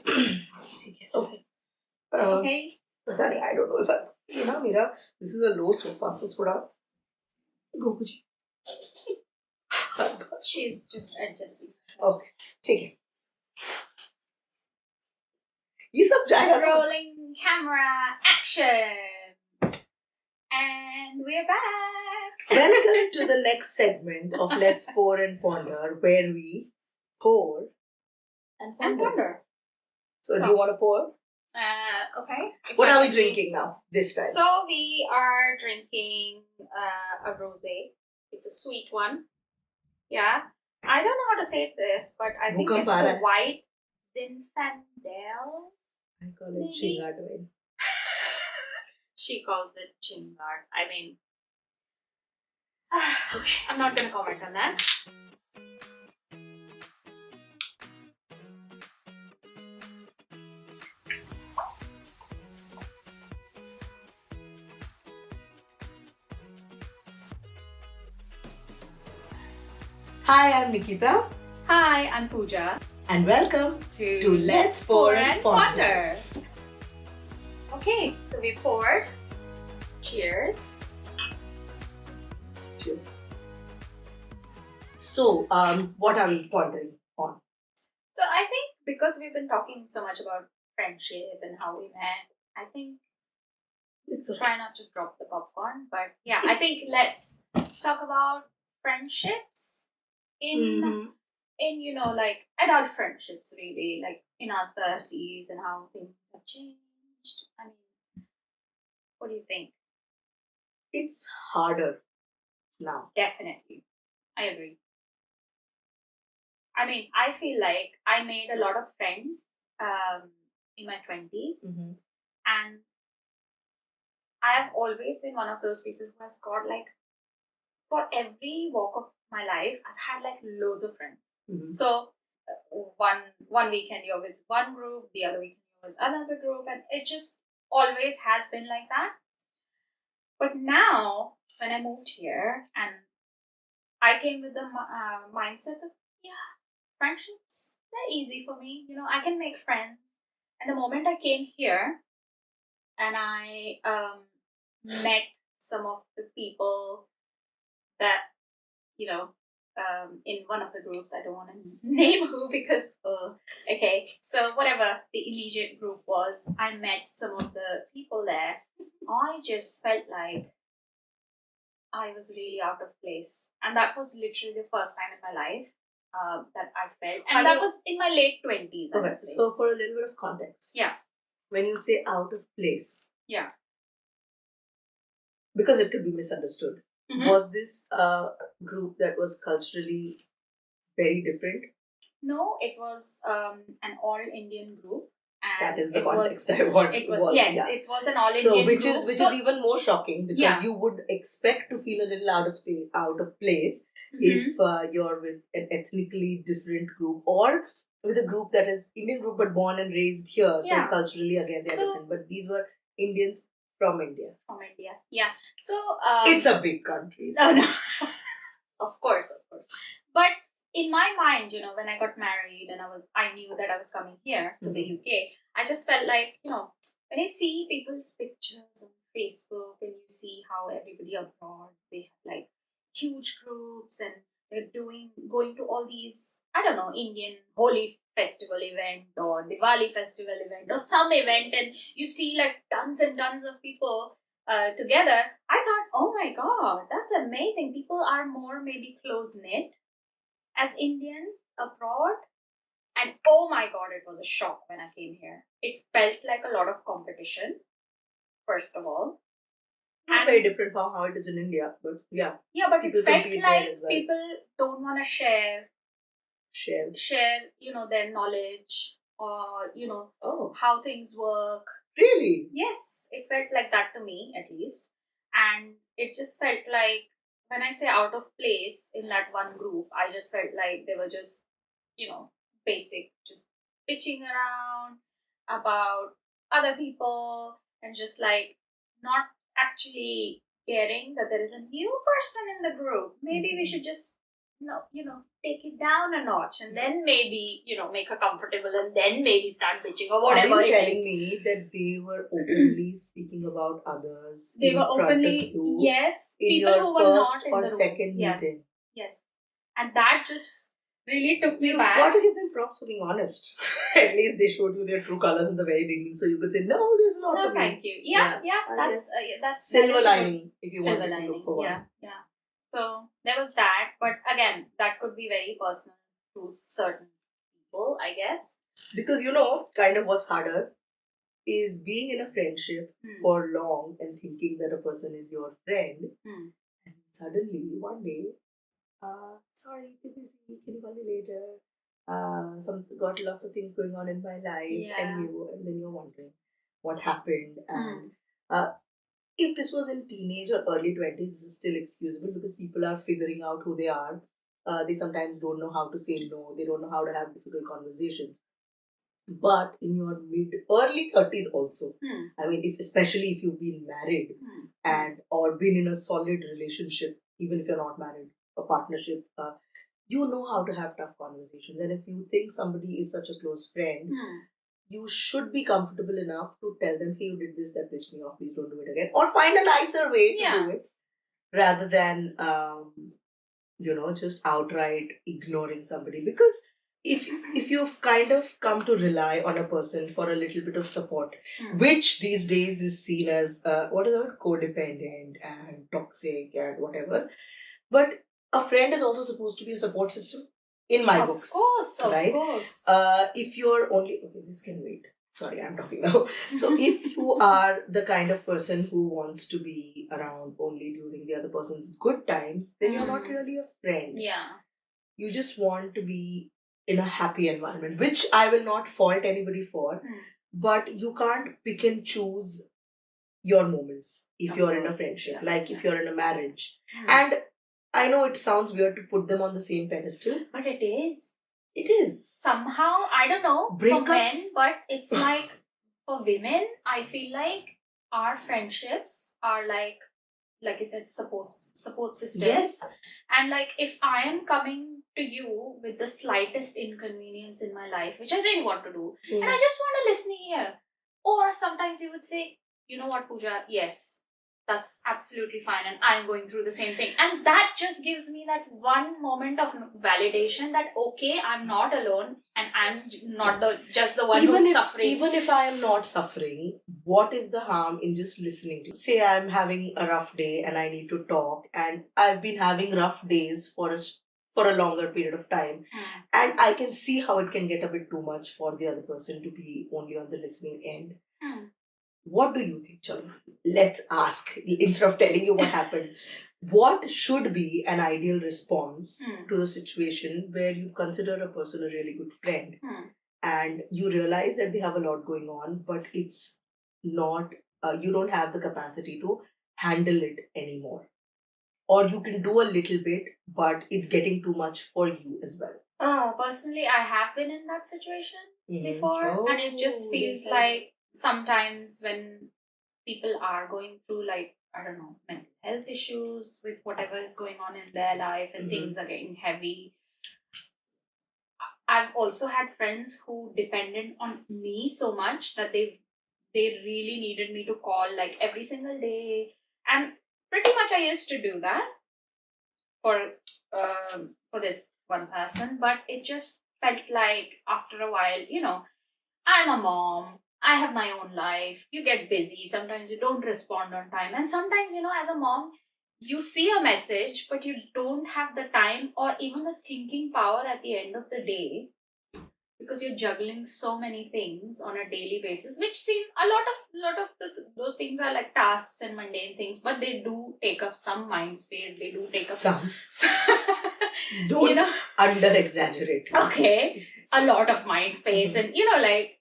ठीक है, okay. Okay. पता नहीं, I don't know if ये ना मेरा this is a low sofa तो थोड़ा गोकू जी. She's just adjusting. Okay, ठीक है. ये सब जाएगा ना. Rolling camera, action, and we're back. Welcome to the next segment of Let's Pour and Ponder, where we pour and ponder. So do you want to pour? Okay. What are we drinking now this time? So we are drinking a rosé. It's a sweet one. Yeah. I don't know how to say this, but I think it's a white Zinfandel. I call it Chingard. She calls it Chingard. I mean, okay, I'm not going to comment on that. Hi, I'm Nikita. Hi, I'm Pooja. And welcome to Let's Pour and Ponder. Okay, so we poured. Cheers. Cheers. So, what are we pondering on? So I think because we've been talking so much about friendship and how we met, I think it's okay. Try not to drop the popcorn. But yeah, I think let's talk about friendships in like adult friendships, really, like in our 30s and how things have changed. I mean, what do you think? It's harder now. Definitely. I agree. I mean, I feel like I made a lot of friends in my 20s. And I have always been one of those people who has got like, for every walk of my life, I've had like loads of friends. So one weekend you're with one group, the other weekend you're with another group, and it just always has been like that. But now, when I moved here, and I came with the mindset of, friendships, they're easy for me. You know, I can make friends. And the moment I came here and I met some of the people that, in one of the groups, I don't want to name who because, okay. So whatever the immediate group was, I met some of the people there. I just felt like I was really out of place. And that was literally the first time in my life that I felt. And that was in my late 20s. Okay, so for a little bit of context. Yeah. When you say out of place. Yeah. Because it could be misunderstood. Was this a group that was culturally very different? No, it was an all-Indian group. And that is the context I want. It was an all-Indian group. So which is even more shocking because you would expect to feel a little out of place if you're with an ethnically different group or with a group that is Indian group but born and raised here. So culturally again they're different. But these were Indians from India. Yeah. So it's a big country. So. No. Of course. But in my mind, when I got married and I knew that I was coming here to the UK, I just felt like, when you see people's pictures on Facebook and you see how everybody abroad, they have like huge groups and they're going to all these, I don't know, Indian Holi festival event or Diwali festival event or some event, and you see like tons and tons of people together. I thought, oh my God, that's amazing. People are more maybe close-knit as Indians abroad. And oh my God, it was a shock when I came here. It felt like a lot of competition, first of all. Not very different from how it is in India, but yeah. Yeah, but it felt like people don't want to share, their knowledge or, how things work. Really? Yes, it felt like that to me, at least. And it just felt like, when I say out of place in that one group, I just felt like they were just, basic, just pitching around about other people and just like not actually caring that there is a new person in the group. Maybe we should just no, take it down a notch and then maybe, make her comfortable and then maybe start bitching or whatever. Are you telling me that they were openly speaking about others? They in were front openly, of you yes, in people your who were first not in or the room. second Yeah. meeting? Yes. And that just really took me You've back. got to give them props for being honest. At least they showed you their true colors in the very beginning, so you could say, "No, this is not No, for me." thank you. Yeah, that's that that silver is a good lining if you silver wanted to lining. look for one. Yeah. So there was that, but again, that could be very personal to certain people, I guess. Because kind of what's harder is being in a friendship for long and thinking that a person is your friend, and suddenly one day, sorry, too busy. Can you call me later? Got lots of things going on in my life, and then you're wondering what happened. And if this was in teenage or early 20s, this is still excusable because people are figuring out who they are. They sometimes don't know how to say no. They don't know how to have difficult conversations. But in your early 30s also, I mean, especially if you've been married and or been in a solid relationship, even if you're not married, a partnership, you know how to have tough conversations. And if you think somebody is such a close friend, you should be comfortable enough to tell them, "Hey, you did this, that pissed me off, please don't do it again," or find a nicer way to do it rather than just outright ignoring somebody. Because if you've kind of come to rely on a person for a little bit of support, which these days is seen as what is it, codependent and toxic and whatever, but a friend is also supposed to be a support system in my books. Of right? course. If you're only okay, this can wait. Sorry, I'm talking now. So if you are the kind of person who wants to be around only during the other person's good times, then you're not really a friend. Yeah. You just want to be in a happy environment, which I will not fault anybody for. But you can't pick and choose your moments if you're in a friendship, like if you're in a marriage. And I know it sounds weird to put them on the same pedestal, but it is. It is. Somehow, I don't know, Breakups. for men, but it's like for women, I feel like our friendships are like you said, support systems. Yes. And like if I am coming to you with the slightest inconvenience in my life, which I really want to do, and I just want to listen here. Or sometimes you would say, you know what, Pooja, yes, that's absolutely fine, and I'm going through the same thing. And that just gives me that one moment of validation that okay, I'm not alone and I'm not just the one who's suffering. Even if I am not suffering, what is the harm in just listening to you? Say I'm having a rough day and I need to talk, and I've been having rough days for a longer period of time, and I can see how it can get a bit too much for the other person to be only on the listening end. What do you think, Chalma? Let's ask instead of telling you what happened. What should be an ideal response to the situation where you consider a person a really good friend and you realize that they have a lot going on, but it's not, you don't have the capacity to handle it anymore? Or you can do a little bit, but it's getting too much for you as well. Personally, I have been in that situation before, and it just feels like sometimes when people are going through, like, I don't know, mental health issues with whatever is going on in their life and things are getting heavy. I've also had friends who depended on me so much that they really needed me to call like every single day, and pretty much I used to do that for this one person, but it just felt like after a while, I'm a mom. I have my own life. You get busy. Sometimes you don't respond on time. And sometimes, as a mom, you see a message, but you don't have the time or even the thinking power at the end of the day because you're juggling so many things on a daily basis, which seem those things are like tasks and mundane things, but they do take up some mind space. They do take up some. Don't under exaggerate. Okay, a lot of mind space, and like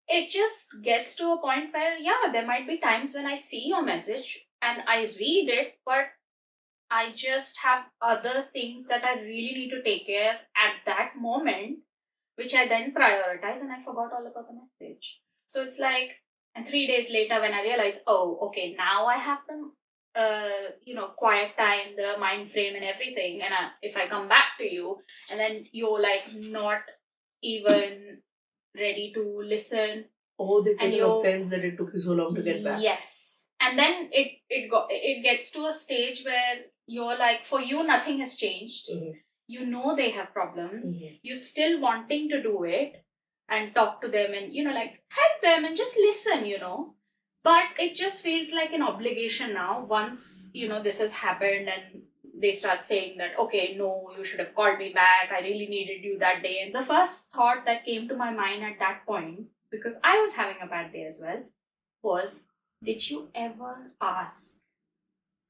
it just gets to a point where there might be times when I see your message and I read it, but I just have other things that I really need to take care at that moment, which I then prioritize, and I forgot all about the message. So it's like, and 3 days later when I realize, oh, okay, now I have them quiet time, the mind frame and everything, and if I come back to you and then you're like not even ready to listen. Oh, they And take an offense that it took you so long to get back. Yes. And then it gets to a stage where you're like, for you nothing has changed. You know they have problems. You're still wanting to do it and talk to them and like help them and just listen, but it just feels like an obligation now once this has happened, and they start saying that, okay, no, you should have called me back, I really needed you that day. And the first thought that came to my mind at that point, because I was having a bad day as well, was, did you ever ask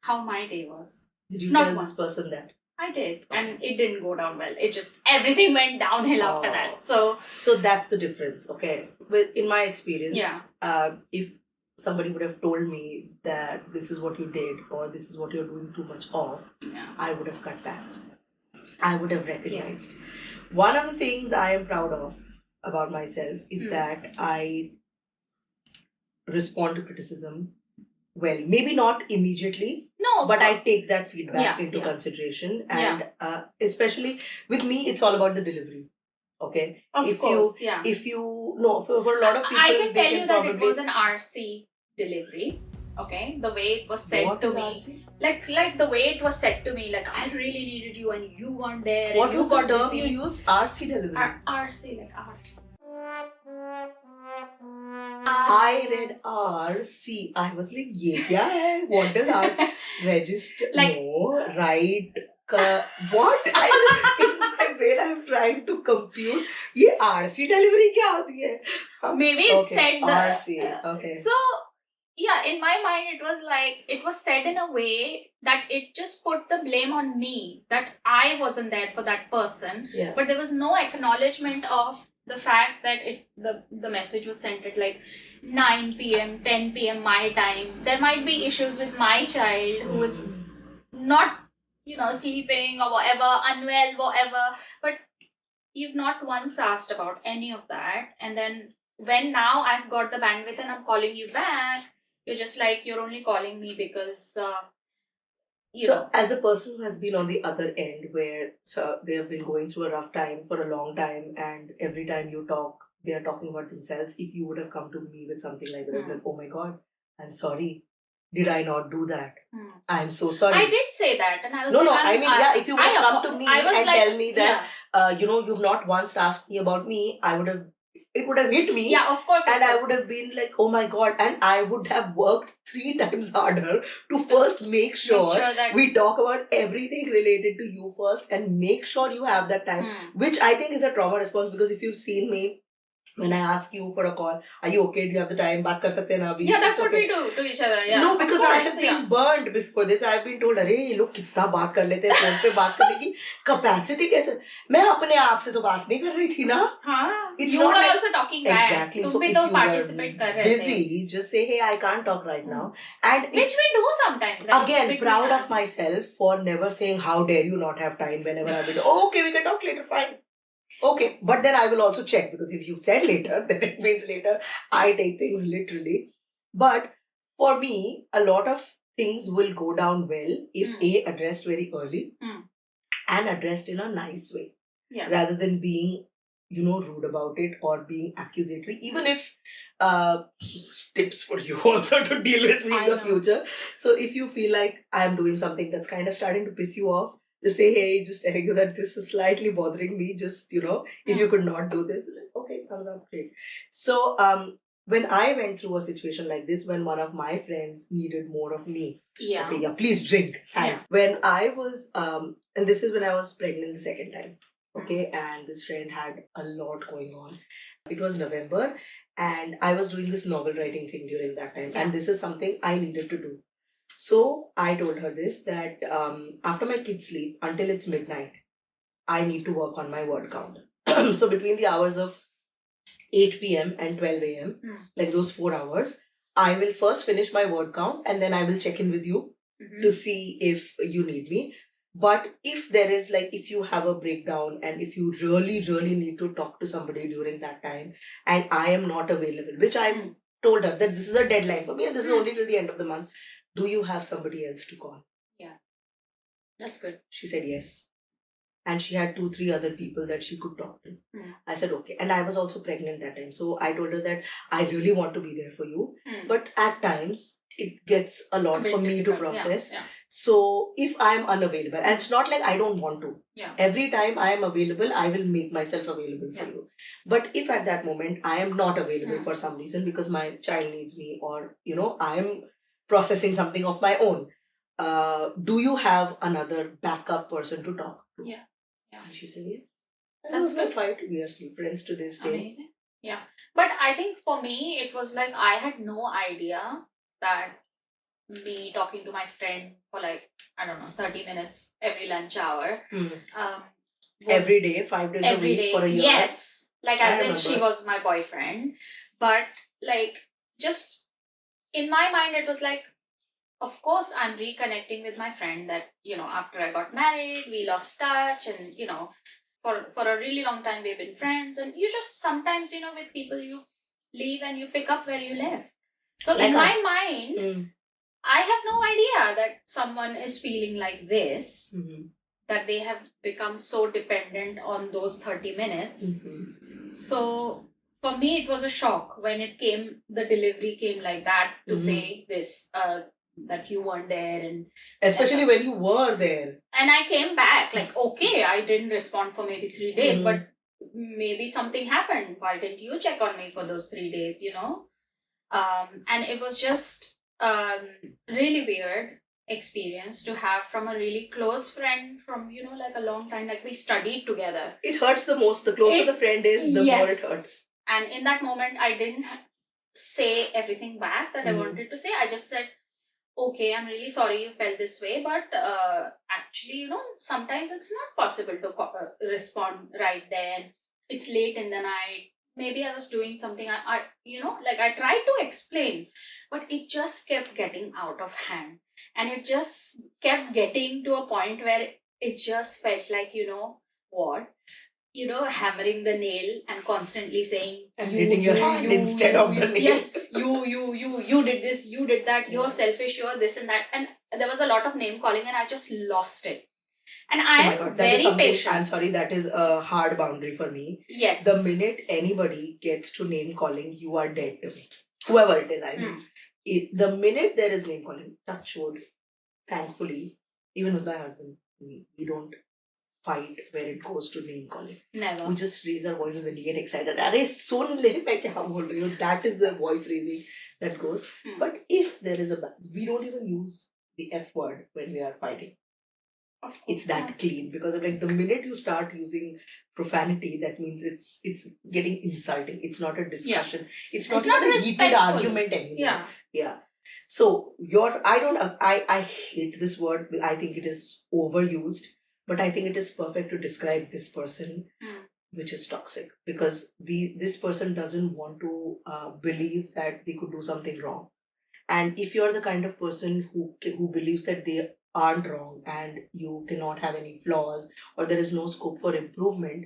how my day was? Did you tell this person that? I did, and it didn't go down well. It just, everything went downhill after that. So that's the difference, okay? In my experience, if somebody would have told me that this is what you did or this is what you're doing too much of, I would have cut back. I would have recognized. One of the things I am proud of about myself is that I respond to criticism well. Maybe not immediately, but I take that feedback into consideration. And especially with me, it's all about the delivery. Okay. If you know, for a lot of people, I can tell you that it was an RC delivery. Okay, the way it was said to me, RC? like the way it was said to me, like I really needed you and you weren't there. What was the term you used? RC delivery. RC, like arts. I read RC. I was like, yeah, what does R register? Like, no, right? What? In my brain, I'm trying to compute. ये RC delivery क्या होती है? Maybe it said the RC. Okay. So yeah, in my mind, it was like it was said in a way that it just put the blame on me, that I wasn't there for that person. Yeah. But there was no acknowledgement of the fact that the message was sent at like 9 p.m., 10 p.m. my time. There might be issues with my child who is not, sleeping or whatever, unwell, whatever. But you've not once asked about any of that. And then when now I've got the bandwidth and I'm calling you back, you're just like, you're only calling me because as a person who has been on the other end, where they have been going through a rough time for a long time, and every time you talk, they are talking about themselves. If you would have come to me with something like that, I'd be like, oh my God, I'm sorry. Did I not do that? I'm so sorry. I did say that, and I was if you would have come to me and tell me that, you've not once asked me about me, it would have hit me. Yeah, of course. And I would have been like, oh my God. And I would have worked 3 times harder to first make sure that we talk about everything related to you first and make sure you have that time, which I think is a trauma response, because if you've seen me, when I ask you for a call, are you okay? Do you have the time? Baat kar sakte hain na abhi? Yeah, that's what we do to each other. Yeah. No, because I have been burned before this. I have been told, अरे ये लोग कितना बात कर लेते हैं phone पे, बात करने की capacity कैसे? मैं अपने आप से तो बात नहीं कर रही थी ना. हाँ. You were also talking back. Exactly. So if you were busy, just say, hey, I can't talk right now. And which we do sometimes. Right? Again, proud of myself for never saying, how dare you not have time whenever I've been, oh, okay, we can talk later, fine. Okay, but then I will also check, because if you said later, then it means later. I take things literally. But for me, a lot of things will go down well if addressed very early and addressed in a nice way, rather than being, rude about it or being accusatory. Even if tips for you also to deal with me in the future. So if you feel like I'm doing something that's kind of starting to piss you off, just say, hey, just telling you that this is slightly bothering me. Just, if you could not do this, okay, thumbs up, great. So, when I went through a situation like this, when one of my friends needed more of me, please drink. Thanks. When I was, and this is when I was pregnant the second time, okay, and this friend had a lot going on. It was November, and I was doing this novel writing thing during that time, and this is something I needed to do. So I told her this, that after my kids sleep, until it's midnight, I need to work on my word count. So between the hours of 8 p.m. and 12 a.m., like those 4 hours, I will first finish my word count, and then I will check in with you to see if you need me. But if there is, like, if you have a breakdown and if you really, really need to talk to somebody during that time and I am not available, which I told her that this is a deadline for me and this is only till the end of the month. do you have somebody else to call? Yeah. That's good. She said yes. And she had 2-3 other people that she could talk to. I said okay. And I was also pregnant that time. So I told her that I really want to be there for you. But at times it gets a lot for me to process. Yeah. So if I'm unavailable, and it's not like I don't want to. Yeah. Every time I am available, I will make myself available for you. But if at that moment I am not available for some reason because my child needs me, or I am processing something of my own, do you have another backup person to talk to? Yeah. And she said yes. And that was my fight. We are still friends to this day. Amazing. Yeah. But I think for me, it was like I had no idea that me talking to my friend for like, I don't know, 30 minutes every lunch hour. Every day, 5 days a week for a year. Yes. Like as if she was my boyfriend. But like just in my mind, it was like, of course, I'm reconnecting with my friend that, after I got married, we lost touch and, for a really long time we've been friends. And you just sometimes, with people you leave and you pick up where you left. So like in my mind, I have no idea that someone is feeling like this, that they have become so dependent on those 30 minutes. So for me, it was a shock when the delivery came like that to say this, that you weren't there. And especially when you were there. And I came back like, okay, I didn't respond for maybe 3 days, but maybe something happened. Why didn't you check on me for those 3 days, And it was just really weird experience to have from a really close friend from, like a long time, like we studied together. It hurts the most. The closer the friend is, the more it hurts. And in that moment, I didn't say everything back that I wanted to say. I just said, okay, I'm really sorry you felt this way, but actually, sometimes it's not possible to respond right then. It's late in the night. Maybe I was doing something, I tried to explain, but it just kept getting out of hand. And it just kept getting to a point where it just felt like, what? Hammering the nail and constantly saying, and hitting your hand instead of the nail. Yes, you did this, you did that, you're selfish, you're this and that. And there was a lot of name calling and I just lost it. And I am very patient. I'm sorry, that is a hard boundary for me. Yes. The minute anybody gets to name calling, you are dead to me. Whoever it is, I mean. The minute there is name calling, touch wood, thankfully, even with my husband, we don't fight where it goes to name calling. Never. We just raise our voices when we get excited. Arey, sun le, main kya bol rahi hu? That is the voice raising that goes. But if there is we don't even use the F word when we are fighting. It's that clean, because of like the minute you start using profanity, that means it's getting insulting. It's not a discussion. It's not a heated argument anymore. Yeah. So I hate this word. I think it is overused, but I think it is perfect to describe this person, which is toxic, because this person doesn't want to believe that they could do something wrong. And if you're the kind of person who believes that they aren't wrong and you cannot have any flaws, or there is no scope for improvement,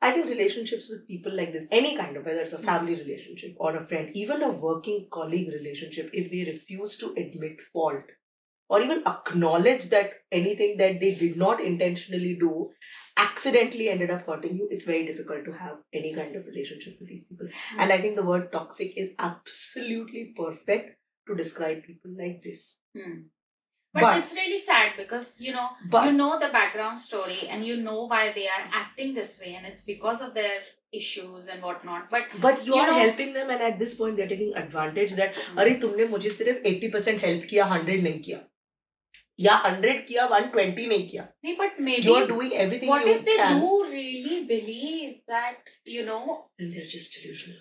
I think relationships with people like this, any kind of, whether it's a family relationship or a friend, even a working colleague relationship, if they refuse to admit fault or even acknowledge that anything that they did not intentionally do accidentally ended up hurting you, it's very difficult to have any kind of relationship with these people. And I think the word toxic is absolutely perfect to describe people like this. But it's really sad because, you know the background story and you know why they are acting this way, and it's because of their issues and whatnot. But you are helping them, and at this point they're taking advantage that, अरे तुमने मुझे सिर्फ 80% help किया, 100 नहीं किया. या 100 किया, 120 नहीं किया. नहीं, but maybe you are doing everything what you if they can. do really believe that, then they're just delusional.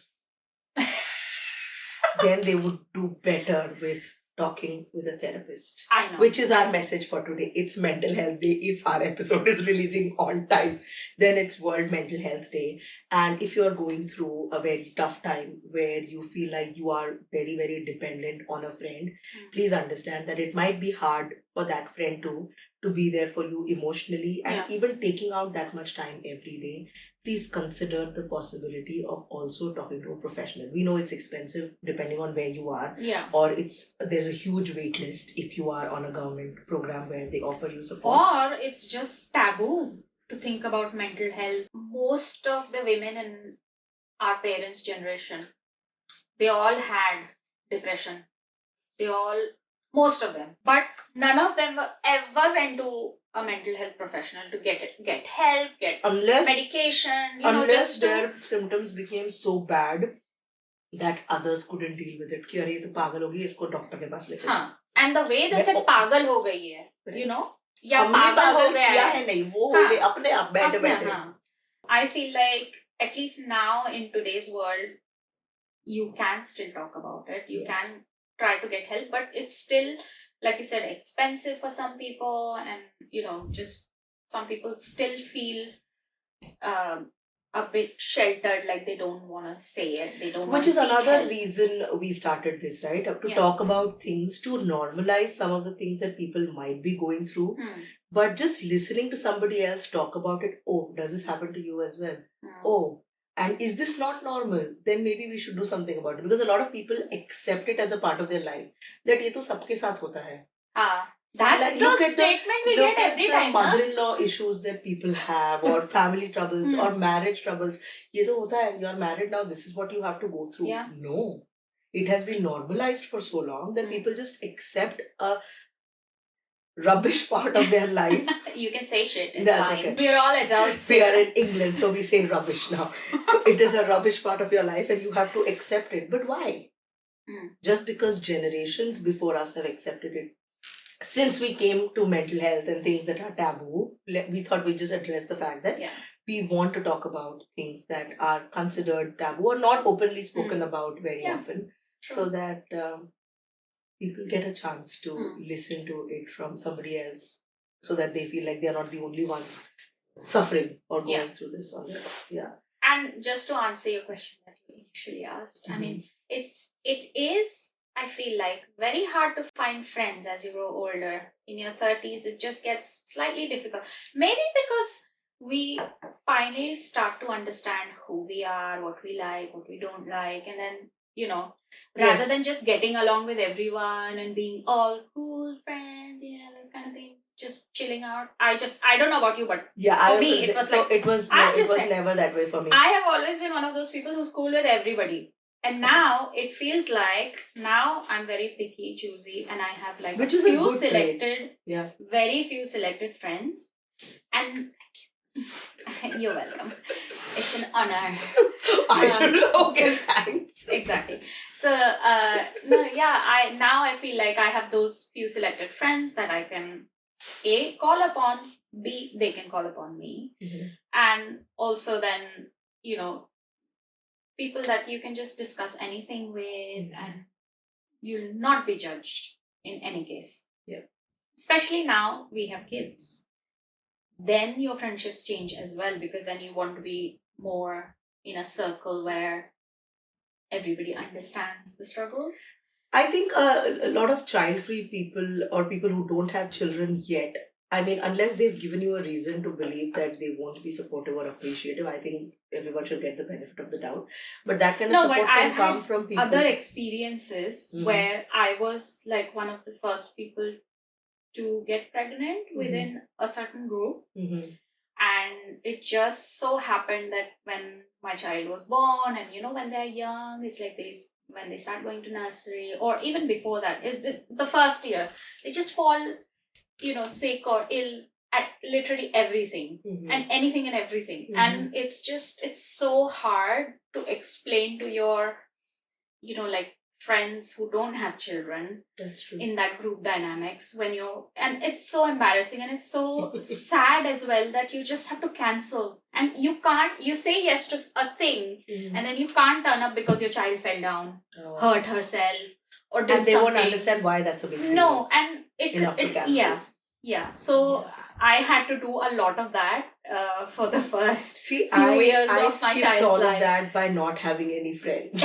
Then they would do better with talking with a therapist. I know. Which is our message for today. It's Mental Health Day. If our episode is releasing on time, then it's World Mental Health Day. And if you're going through a very tough time where you feel like you are very, very dependent on a friend, please understand that it might be hard for that friend to be there for you emotionally, and even taking out that much time every day. please consider the possibility of also talking to a professional. We know it's expensive depending on where you are, Yeah. or there's a huge wait list if you are on a government program where they offer you support. Or it's just taboo to think about mental health. Most of the women in our parents' generation, they all had depression. Most of them, but none of them ever went to a mental health professional to get help, get medication. Unless their symptoms became so bad that others couldn't deal with it. कि अरे ये तो पागल होगी, इसको doctor के पास लेके हाँ. And the way they said पागल हो गई है, या हमने पागल हो गया किया है नहीं, वो हो गए अपने आप बैठे बैठे. I feel like at least now in today's world, you can still talk about it. You can try to get help, but it's still, like you said, expensive for some people, and just some people still feel a bit sheltered, like they don't want to say it. They don't. Which is another reason we started this, right? To talk about things, to normalize some of the things that people might be going through. But just listening to somebody else talk about it, oh, does this happen to you as well? Oh, and is this not normal? Then maybe we should do something about it. Because a lot of people accept it as a part of their life. That ये तो सबके साथ होता है. That's the statement we get every time. Mother-in-law issues that people have, or family troubles, or marriage troubles. ये तो होता है. You're married now. This is what you have to go through. Yeah. No, it has been normalized for so long that people just accept a rubbish part of their life. You can say shit. It's fine. Okay. We are all adults. We are in England, so we say rubbish now. So it is a rubbish part of your life, and you have to accept it. But why? Just because generations before us have accepted it. Since we came to mental health and things that are taboo, we thought we'd just address the fact that we want to talk about things that are considered taboo or not openly spoken about very often. True. So that people get a chance to listen to it from somebody else, so that they feel like they're not the only ones suffering or going through this on their own. Yeah. And just to answer your question that you initially asked, I mean, it is, I feel like, very hard to find friends as you grow older. In your 30s, it just gets slightly difficult. Maybe because we finally start to understand who we are, what we like, what we don't like, and then, rather than just getting along with everyone and being all cool friends, this kind of thing, just chilling out. I don't know about you, but for me, it was never that way for me. I have always been one of those people who's cool with everybody. And now it feels like now I'm very picky, choosy, and I have like very few selected friends. And you're welcome. It's an honor. I should. Okay, thanks. Exactly. So I feel like I have those few selected friends that I can A, call upon, B, they can call upon me, and also then people that you can just discuss anything with, and you'll not be judged in any case. Yeah. Especially now we have kids. Then your friendships change as well, because then you want to be more in a circle where everybody understands the struggles. I think a lot of child-free people or people who don't have children yet, I mean, unless they've given you a reason to believe that they won't be supportive or appreciative, I think everyone should get the benefit of the doubt. But that kind of support can come from people. Other experiences where I was like one of the first people to get pregnant within a certain group. And it just so happened that when my child was born, and when they're young, it's like when they start going to nursery, or even before that, it's the first year, they just fall sick or ill at literally everything and anything and everything. And it's so hard to explain to your like friends who don't have children. That's true. In that group dynamics, and it's so embarrassing, and it's so sad as well that you just have to cancel, and you say yes to a thing, and then you can't turn up because your child fell down, hurt herself, or did and they something. Won't understand why that's a big deal. No, and so I had to do a lot of that for the first few years of my child's life. I skipped all of that by not having any friends.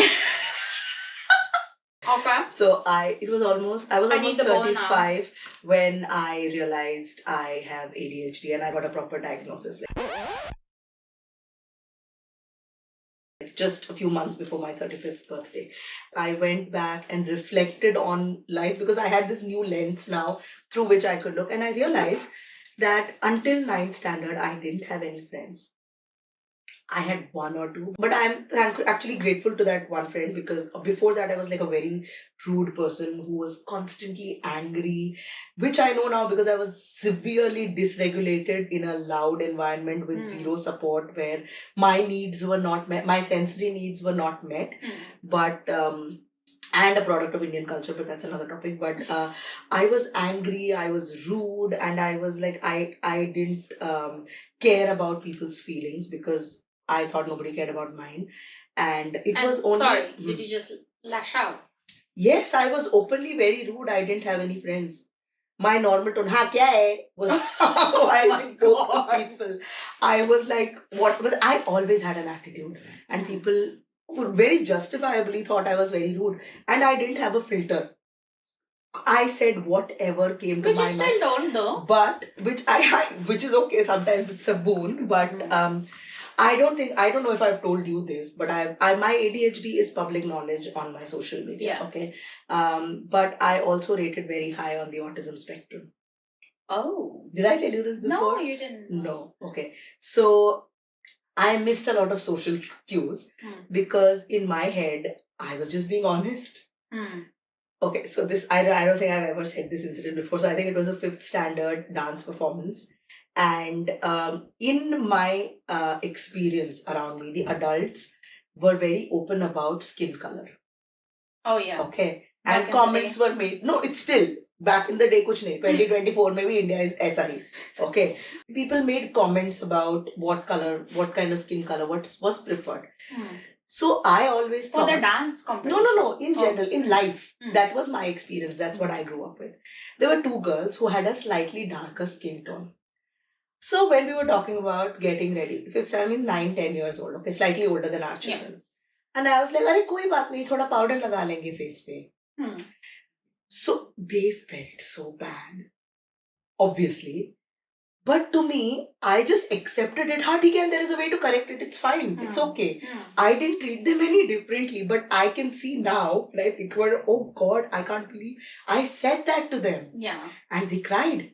Okay. So I was almost 35 when I realized I have ADHD, and I got a proper diagnosis. just a few months before my 35th birthday. I went back and reflected on life because I had this new lens now through which I could look, and I realized that until ninth standard, I didn't have any friends. I had one or two, but actually grateful to that one friend because before that I was like a very rude person who was constantly angry, which I know now because I was severely dysregulated in a loud environment with zero support where my needs were not met, my sensory needs were not met, but and a product of Indian culture, but that's another topic. But I was angry, I was rude, and I was like, I didn't care about people's feelings because I thought nobody cared about mine. And it was only. Sorry, did you just lash out? Yes, I was openly very rude. I didn't have any friends. My normal tone, ha kya hai, was how I spoke to people. I was like, what? But I always had an attitude, and people very justifiably thought I was very rude, and I didn't have a filter. I said whatever came to which my mind. Which you still don't though. But which is okay. Sometimes it's a boon, but I don't know if I've told you this, but my ADHD is public knowledge on my social media. Yeah. Okay. But I also rated very high on the autism spectrum. Oh. Did I tell you this before? No, you didn't. No. Okay. So I missed a lot of social cues because in my head, I was just being honest. Okay, so this, I don't think I've ever said this incident before. So I think it was a fifth standard dance performance. And in my experience around me, the adults were very open about skin color. Oh, yeah. Okay. And comments were made. No, it's still. Back in the day, kuch nahi. 2024, maybe India is aisa hi. Okay. People made comments about what color, what kind of skin color, what was preferred. So I always thought... For the dance competition? No. In general, in life. That was my experience. That's what I grew up with. There were two girls who had a slightly darker skin tone. So when we were talking about getting ready, fifth standard means 9-10 years old, okay, slightly older than our children. Yeah. And I was like, "Arey, koi baat nahi, thoda powder laga lenge face pe." So they felt so bad, obviously. But to me, I just accepted it. Ha, theek hai, and there is a way to correct it. It's fine. It's okay. I didn't treat them any differently. But I can see now, when I think about it, oh God, I can't believe I said that to them. Yeah. And they cried.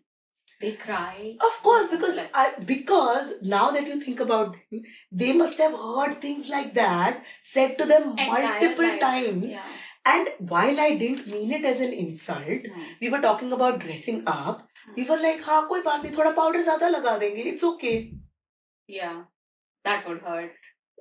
They cried? Of course, because now that you think about them, they must have heard things like that said to them multiple times. Yeah. And while I didn't mean it as an insult, we were talking about dressing up. We were like, "Ha, koi baat nahi, thoda powder zyada laga denge. It's okay." Yeah, that would hurt.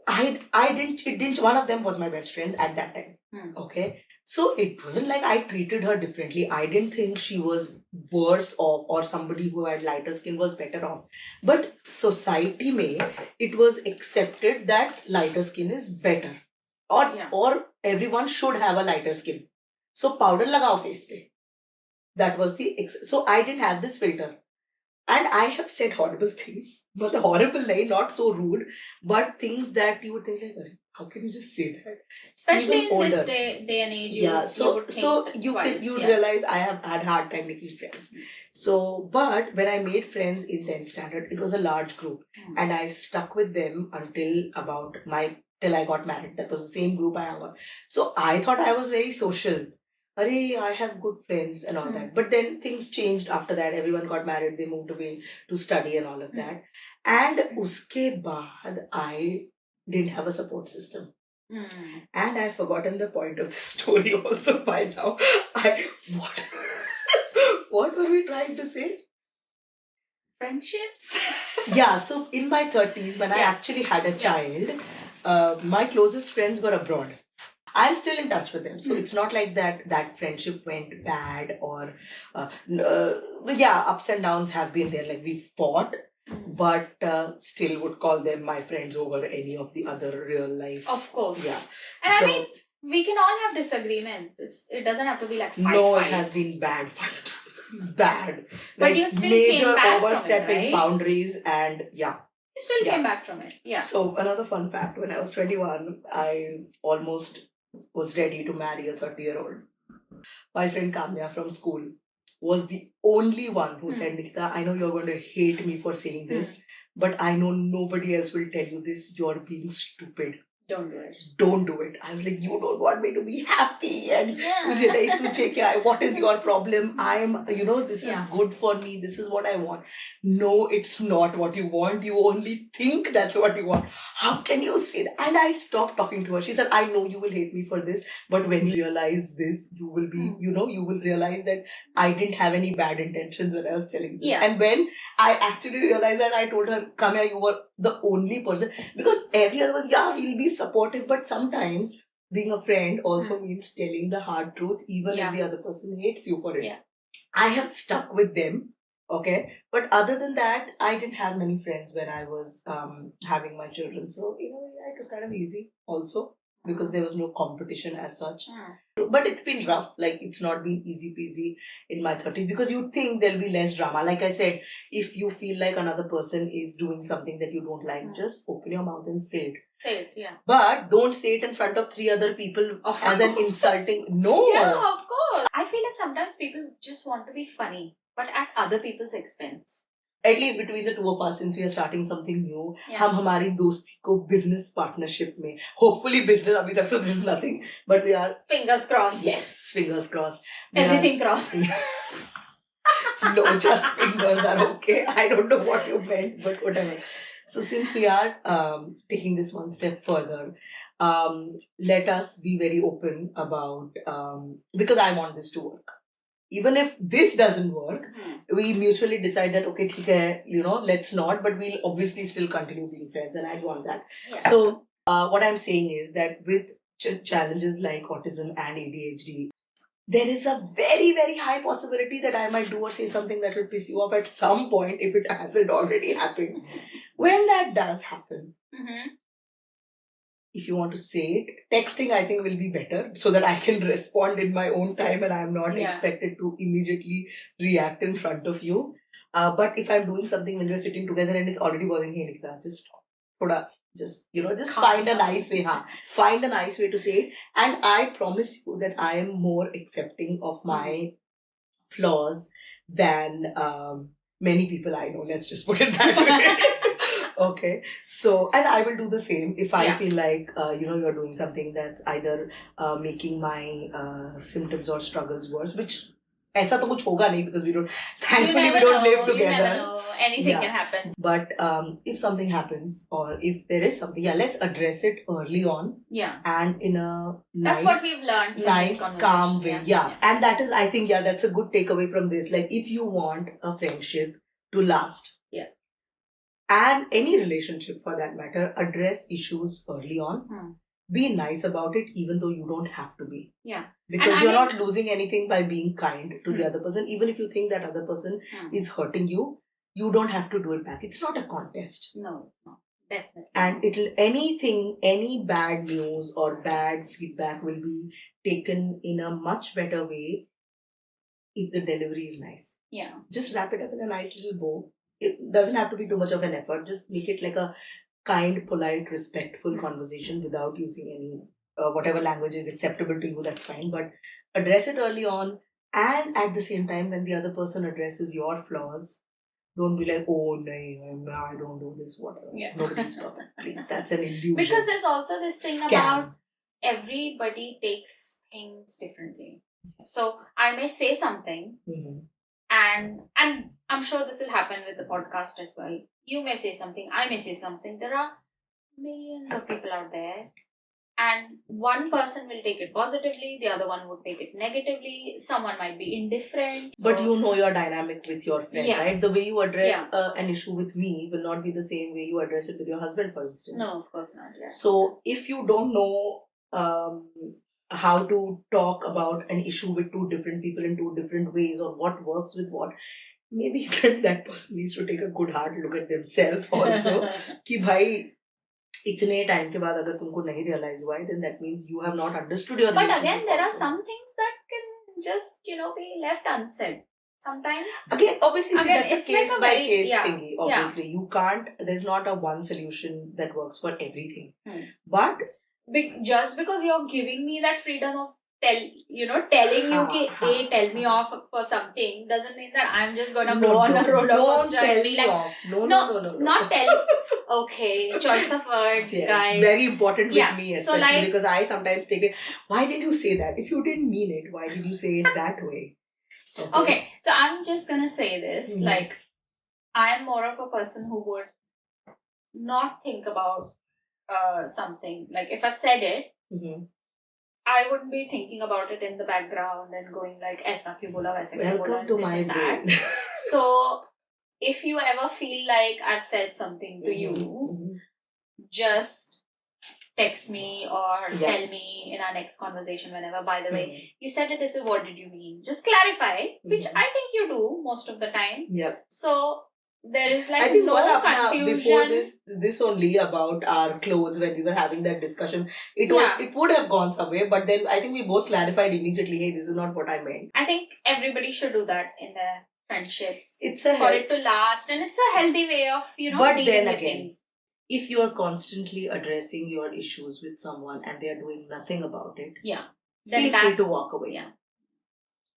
It didn't. One of them was my best friend at that time. Okay. So it wasn't like I treated her differently. I didn't think she was worse off or somebody who had lighter skin was better off. But society mein, it was accepted that lighter skin is better. Or everyone should have a lighter skin. So powder lagao face pe. That was so I didn't have this filter. And I have said horrible things. But horrible, not so rude, but things that you would think like, how can you just say that? Especially in this day and age. Yeah, you realize I have had hard time making friends. So, but when I made friends in 10th standard, it was a large group. And I stuck with them till I got married. That was the same group I hung out. So I thought I was very social. Arey, I have good friends and all that. But then things changed after that. Everyone got married. They moved away to study and all of that. And uske baad, I didn't have a support system. And I've forgotten the point of the story also by now. What were we trying to say? Friendships? Yeah, so in my 30s, when I actually had a child, my closest friends were abroad. I'm still in touch with them. So it's not like that friendship went bad or, ups and downs have been there. Like we fought, but still would call them my friends over any of the other real life. Of course. Yeah. And I mean, we can all have disagreements. It doesn't have to be like fight. It has been bad fights. Bad. But like you still major came back overstepping from it, right? boundaries and yeah. You still came back from it. Yeah. So another fun fact, when I was 21, I almost was ready to marry a 30-year-old. My friend Kamya from school was the only one who said, "Nikita, I know you're going to hate me for saying this, but I know nobody else will tell you this. You're being stupid." don't do it. Don't do it. I was like, you don't want me to be happy, and "Tujhe nahi, tujhe kya hai? What is your problem? I'm, this is good for me. This is what I want." No, it's not what you want. You only think that's what you want. How can you say that? And I stopped talking to her. She said, "I know you will hate me for this, but when you realize this, you will be, you will realize that I didn't have any bad intentions when I was telling this." And when I actually realized that, I told her, "Come here, you were the only person." Because every other was, yeah, we'll be supportive, but sometimes being a friend also means telling the hard truth, even if the other person hates you for it. Yeah. I have stuck with them, okay? But other than that, I didn't have many friends when I was having my children. So, it was kind of easy also because there was no competition as such. But it's been rough. Like, it's not been easy peasy in my 30s because you think there'll be less drama. Like I said, if you feel like another person is doing something that you don't like, just open your mouth and say it. Say it, yeah. But don't say it in front of 3 other people as an insulting. No. Yeah, of course. I feel like sometimes people just want to be funny, but at other people's expense. At least between the two of us, since we are starting something new, हम हमारी दोस्ती को business partnership में, hopefully business, अभी तक तो there's nothing, but we are fingers crossed. Yes, fingers crossed. Everything crossed. No, just fingers are okay. I don't know what you meant, but whatever. So since we are taking this one step further, let us be very open about, because I want this to work. Even if this doesn't work, we mutually decide that, okay, theek hai, let's not, but we'll obviously still continue being friends, and I want that. Yeah. So what I'm saying is that with challenges like autism and ADHD, there is a very, very high possibility that I might do or say something that will piss you off at some point if it hasn't already happened. When that does happen, if you want to say it, texting I think will be better so that I can respond in my own time and I am not expected to immediately react in front of you. But if I'm doing something when we're sitting together and it's already bothering me, Nikita, just find a nice way. Find a nice way to say it. And I promise you that I am more accepting of my flaws than many people I know. Let's just put it that way. Okay. So, and I will do the same if I feel like, you're doing something that's either making my symptoms or struggles worse, which ऐसा तो कुछ होगा नहीं because we don't live together. You never know. Anything can happen. But if something happens or if there is something, let's address it early on. Yeah. And in a nice, that's what we've learned from nice, calm way. Yeah. And that is, I think, that's a good takeaway from this. Like, if you want a friendship to last. Yeah. And any relationship for that matter, address issues early on. Be nice about it, even though you don't have to be. Yeah. Because you're not losing anything by being kind to the other person. Even if you think that other person is hurting you, you don't have to do it back. It's not a contest. No, it's not. Definitely. And any bad news or bad feedback will be taken in a much better way if the delivery is nice. Yeah. Just wrap it up in a nice little bow. It doesn't have to be too much of an effort. Just make it like a kind, polite, respectful conversation without using any whatever language is acceptable to you. That's fine, but address it early on, and at the same time, when the other person addresses your flaws, don't be like, "Oh no, I don't do this." Whatever. Yeah. Nobody's perfect. Please, that's an illusion. Because there's also this thing about everybody takes things differently. So I may say something. And I'm sure this will happen with the podcast as well. You may say something, I may say something. There are millions of people out there. And one person will take it positively, the other one would take it negatively. Someone might be indifferent. But you know your dynamic with your friend, right? The way you address an issue with me will not be the same way you address it with your husband, for instance. No, of course not. Yeah. So if you don't know how to talk about an issue with two different people in two different ways or what works with what, maybe that person needs to take a good hard look at themselves also. कि भाई इतने time के बाद अगर तुमको नहीं realize why, then that means you have not understood your relationship. But again, there are some things that can just be left unsaid. Sometimes. Again, obviously, that's a case like by case thingy. Obviously, you can't. There's not a one solution that works for everything. But just because you're giving me that freedom of telling you कि tell me off for something doesn't mean that I'm just gonna go on a roller coaster and be like, off. No. not tell. Okay, choice of words, yes, guys. very important with me, So especially because I sometimes take it. Why did you say that? If you didn't mean it, why did you say it that way? Okay, so I'm just gonna say this. Like, I am more of a person who would not think about something. Like, if I've said it, I wouldn't be thinking about it in the background and going like, "Aisa kyun bola, waisa kyun bola," Welcome to this my and that. brain. So, if you ever feel like I've said something to you, just text me or tell me in our next conversation whenever. By the way, you said it this way. What did you mean? Just clarify, which I think you do most of the time. Yeah. So there is like I think no confusion. Before this only about our clothes, when we were having that discussion, it would have gone somewhere, but then I think we both clarified immediately, hey, this is not what I meant. I think everybody should do that in their friendships. For it to last, and it's a healthy way of but dealing then with again, things. If you are constantly addressing your issues with someone and they are doing nothing about it, feel free to walk away. Yeah.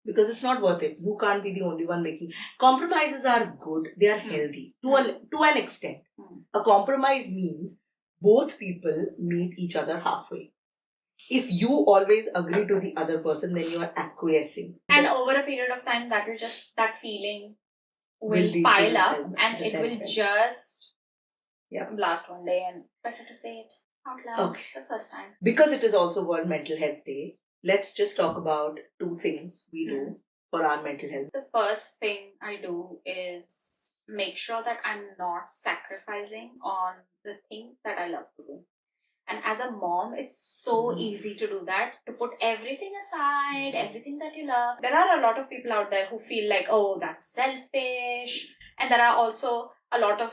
Because it's not worth it. You can't be the only one making compromises. Are good, they are healthy to an extent. A compromise means both people meet each other halfway. If you always agree to the other person, then you are acquiescing, and over a period of time that feeling will pile up and it will just blast one day, and it's better to say it out loud the first time. Because it is also World Mental Health Day, let's just talk about two things we do for our mental health. The first thing I do is make sure that I'm not sacrificing on the things that I love to do. And as a mom, it's so easy to do that, to put everything aside, everything that you love. There are a lot of people out there who feel like, oh, that's selfish. And there are also a lot of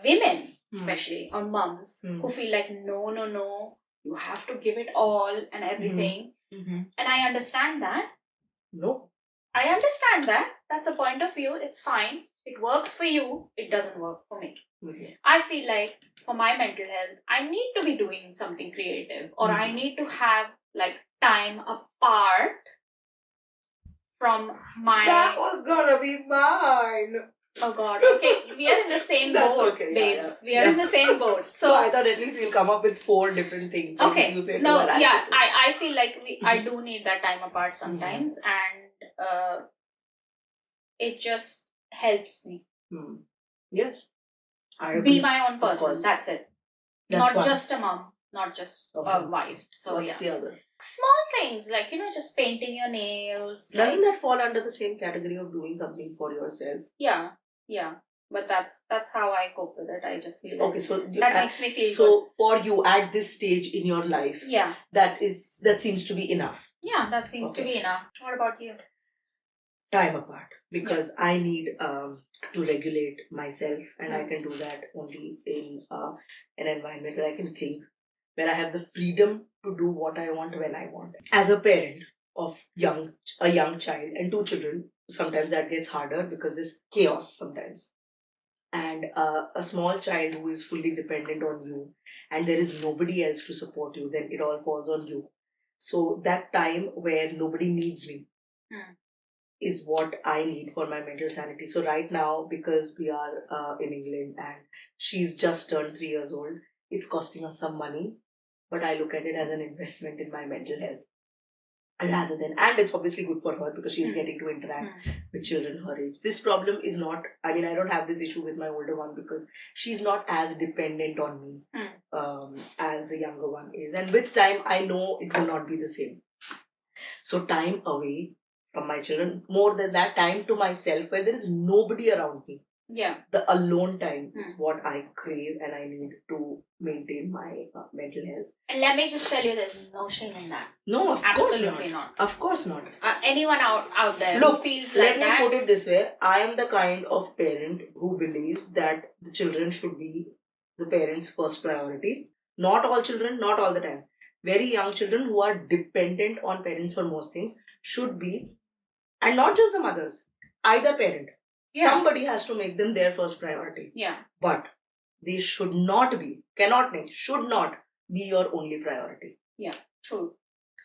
women, especially, or moms, who feel like, no, you have to give it all and everything. And I understand that. No. I understand that. That's a point of view. It's fine. It works for you. It doesn't work for me. I feel like for my mental health, I need to be doing something creative, or I need to have like time apart from my. That was gonna be mine. Oh God. Okay, we are in the same boat, babes. We are in the same boat. So I thought at least we'll come up with 4 different things. Okay. You say I feel like I do need that time apart sometimes, and it just helps me. Yes. Be my own person. That's it. Not just a mom, not just a wife. So what's the other? Small things like just painting your nails. Doesn't that fall under the same category of doing something for yourself? Yeah. But that's how I cope with it. I just feel okay. So that makes me feel good. So for you at this stage in your life, that seems to be enough. Yeah, that seems to be enough. What about you? Time apart, because I need to regulate myself, and I can do that only in an environment where I can think, where I have the freedom to do what I want when I want. As a parent of a young child and 2 children, sometimes that gets harder because there's chaos sometimes. And a small child who is fully dependent on you, and there is nobody else to support you, then it all falls on you. So that time where nobody needs me is what I need for my mental sanity. So right now, because we are in England and she's just turned 3 years old, it's costing us some money, but I look at it as an investment in my mental health. And it's obviously good for her because she's getting to interact with children her age. This problem is not, I don't have this issue with my older one because she's not as dependent on me as the younger one is. And with time, I know it will not be the same. So time away from my children, more than that, time to myself where there is nobody around me. Yeah. The alone time is what I crave and I need to maintain my mental health. And let me just tell you, there's no shame in that. No, of course not. Of course not. Anyone out there who feels like that. Let me put it this way. I am the kind of parent who believes that the children should be the parents' first priority. Not all children, not all the time. Very young children who are dependent on parents for most things should be, and not just the mothers, either parent. Yeah. Somebody has to make them their first priority. Yeah. But they should not be your only priority. Yeah, true.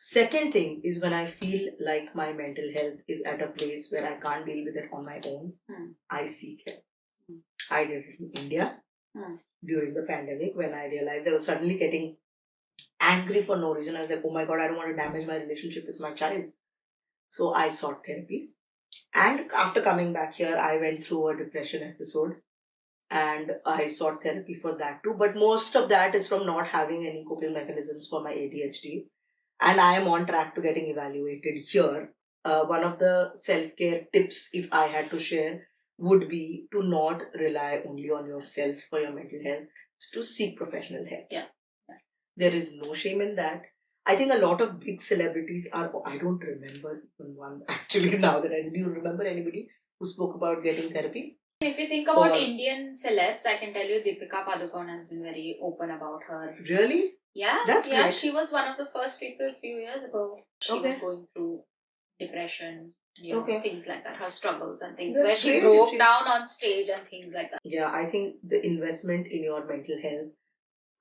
Second thing is when I feel like my mental health is at a place where I can't deal with it on my own, I seek help. I did it in India during the pandemic when I realized I was suddenly getting angry for no reason. I was like, oh my god, I don't want to damage my relationship with my child. So I sought therapy. And after coming back here, I went through a depression episode and I sought therapy for that too. But most of that is from not having any coping mechanisms for my ADHD. And I am on track to getting evaluated here. One of the self care tips, if I had to share, would be to not rely only on yourself for your mental health, it's to seek professional help. Yeah. There is no shame in that. I think a lot of big celebrities are, I don't remember even one actually now that I do you remember anybody who spoke about getting therapy? If you think about Indian celebs, I can tell you Deepika Padukone has been very open about her. Really? Yeah. That's great. She was one of the first people a few years ago. She was going through depression, things like that, her struggles and things, where she broke down on stage and things like that. Yeah, I think the investment in your mental health,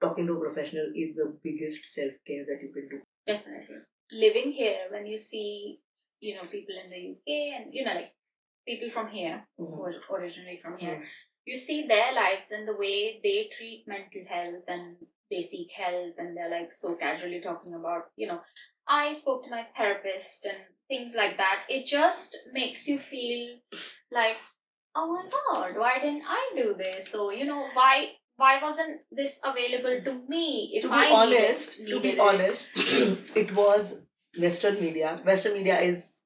talking to a professional, is the biggest self-care that you can do. Definitely. Living here, when you see, people in the UK and, like people from here, who are originally from here, you see their lives and the way they treat mental health and they seek help and they're like so casually talking about, I spoke to my therapist and things like that. It just makes you feel like, oh my god, why didn't I do this? So, why wasn't this available to me? If to be honest, it was Western media. Western media is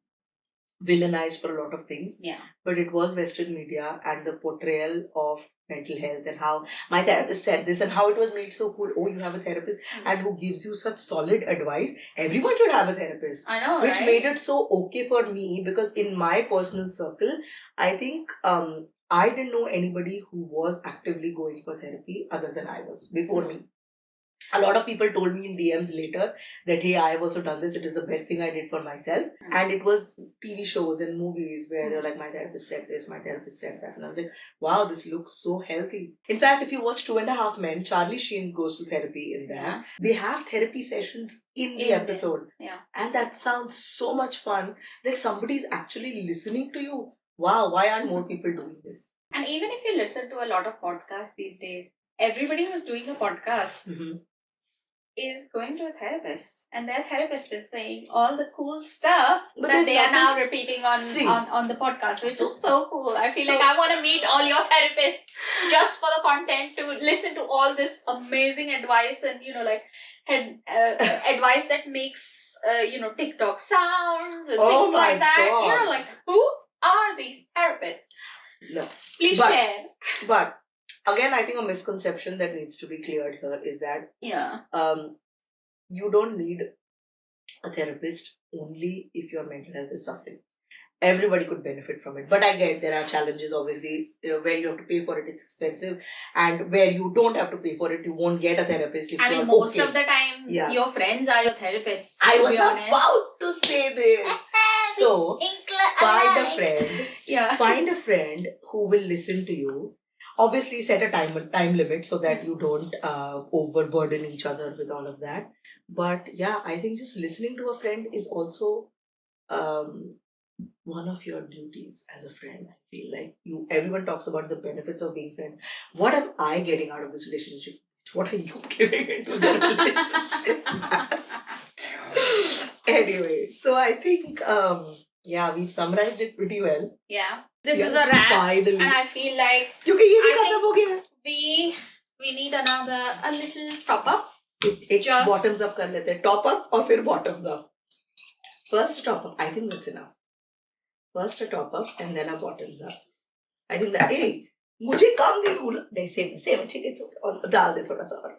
villainized for a lot of things. Yeah. But it was Western media and the portrayal of mental health and how my therapist said this and how it was made so cool. Oh, you have a therapist and who gives you such solid advice. Everyone should have a therapist. I know, which made it so okay for me because in my personal circle, I think I didn't know anybody who was actively going for therapy other than I was before me. A lot of people told me in DMs later that, hey, I have also done this. It is the best thing I did for myself. And it was TV shows and movies where they're like, my therapist said this, my therapist said that. And I was like, wow, this looks so healthy. In fact, if you watch 2.5 Men, Charlie Sheen goes to therapy in there. Yeah. They have therapy sessions in the episode. Yeah. And that sounds so much fun. Like somebody's actually listening to you. Wow, why aren't more people doing this? And even if you listen to a lot of podcasts these days, everybody who's doing a podcast is going to a therapist, and their therapist is saying all the cool stuff that they are now repeating on the podcast, which is so cool. I feel like I want to meet all your therapists just for the content, to listen to all this amazing advice and advice that makes TikTok sounds and things like that. God. Like, who are these therapists? No. Please share. But again, I think a misconception that needs to be cleared here is that you don't need a therapist only if your mental health is suffering. Everybody could benefit from it. But I get there are challenges, obviously, where you have to pay for it, it's expensive. And where you don't have to pay for it, you won't get a therapist. If I mean, most of the time, your friends are your therapists. I was about to say this. So, find a friend. Find a friend who will listen to you. Obviously, set a time limit so that you don't overburden each other with all of that. But yeah, I think just listening to a friend is also one of your duties as a friend. I feel like everyone talks about the benefits of being friends. What am I getting out of this relationship? What are you giving into the relationship? Anyway, so I think we've summarized it pretty well. Yeah. This is a wrap. Finally. And I feel like we need a little top up. Just bottoms up kar lete. Top up or फिर bottoms up. First a top up. I think that's enough. First a top up and then a bottoms up. I think that मुझे कम दे दूँ. नहीं same ठीक है. और डाल दे थोड़ा सा और.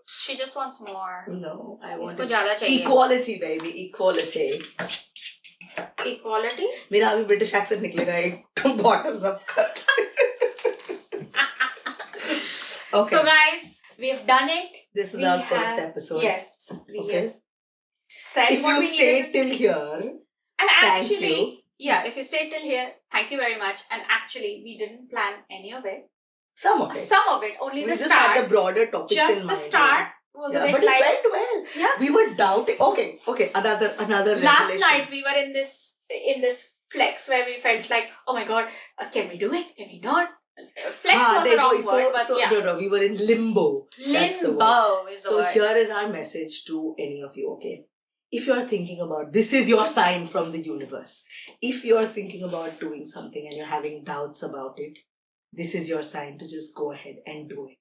She just wants more. No, I want इसको ज़्यादा चाहिए. Equality, baby, equality. Equality? मेरा अभी British accent निकलेगा एक bottoms up कर. Okay. So guys, we have done it. This is our first episode. Yes. Okay. If you stayed till here, and actually, if you stayed till here, thank you very much. And actually, we didn't plan any of it. Some of it. Only we the just start. Had the broader topics just in the mind, start was Yeah, a bit but like, it went well. yeah. We were doubting. Okay. Another Last revelation. night we were in this flex where we felt like, oh my god, can we do it? Can we not? Flex was the wrong word, but yeah. No, we were in limbo. That's the word. Limbo is the So word. here is our message to any of you, okay? If you are thinking about, this is your sign from the universe. If you are thinking about doing something and you're having doubts about it, this is your sign to just go ahead and do it.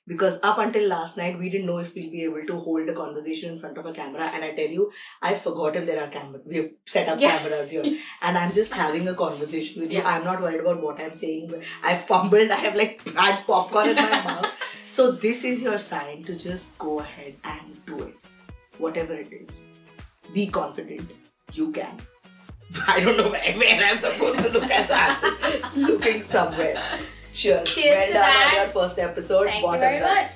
Because up until last night, we didn't know if we'll be able to hold a conversation in front of a camera. And I tell you, I've forgotten there are cameras. We have set up cameras here. And I'm just having a conversation with you. I'm not worried about what I'm saying. I've fumbled. I have like had popcorn in my mouth. So this is your sign to just go ahead and do it. Whatever it is. Be confident. You can. I don't know where I'm supposed to look at that. Looking somewhere. Cheers. Cheers well to done that. on your first episode. Thank you very much.